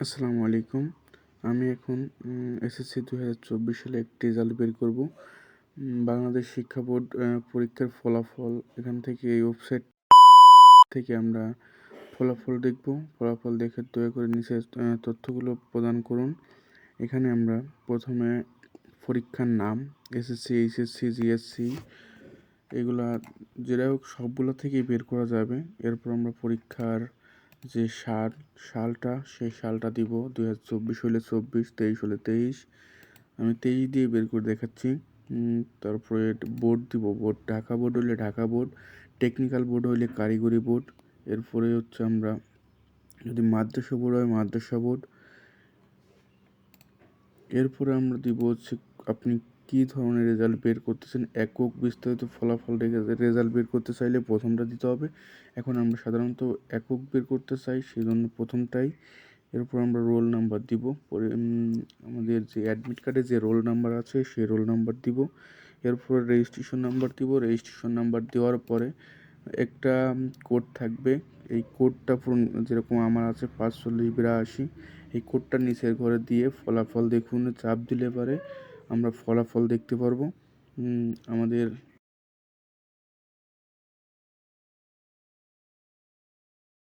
আসসালামু আলাইকুম। আমি এখন এসএসসি 2024 সালে একটি রেজাল্ট বের করব। বাংলাদেশ শিক্ষা বোর্ড পরীক্ষার ফলাফল এখান থেকে এই ওয়েবসাইট থেকে আমরা ফলাফল দেখব। ফলাফল দেখে দয়া করে নিচের তথ্যগুলো প্রদান করুন। এখানে আমরা প্রথমে পরীক্ষার নাম, এসএসসি, এইচএসসি, জিএসসি এগুলা যেটা হোক সবগুলো থেকেই বের করা যাবে। এরপর আমরা পরীক্ষার যে সালটা সেই সালটা দিব। 2024 হলে 24, 23 হলে 23। আমি 23 দিয়ে বের করে দেখাচ্ছি। তারপরে বোর্ড দিব। বোর্ড ঢাকা বোর্ড হলে ঢাকা বোর্ড, টেকনিক্যাল বোর্ড হলে কারিগরি বোর্ড। এরপরে হচ্ছে আমরা যদি মাদ্রাসা বোর্ড হয় মাদ্রাসা বোর্ড। এরপরে আমরা দিব হচ্ছে আপনি কী ধরনের রেজাল্ট বের করতেছেন, একক বিস্তারিত ফলাফল রেজাল্ট বের করতে চাইলে প্রথমটা দিতে হবে। এখন আমরা সাধারণত একক বের করতে চাই, সেই জন্য প্রথমটাই। এরপর আমরা রোল নাম্বার দিব। পরে আমাদের যে অ্যাডমিট কার্ডে যে রোল নাম্বার আছে সেই রোল নাম্বার দিব। এরপর রেজিস্ট্রেশন নাম্বার দিব। রেজিস্ট্রেশন নাম্বার দেওয়ার পরে একটা কোড থাকবে। এই কোডটা যেরকম আমার আছে 54082, এই কোডটা নিচের ঘরে দিয়ে ফলাফল দেখুন চাপ দিলে পারে আমরা ফলাফল দেখতে পারবো। আমাদের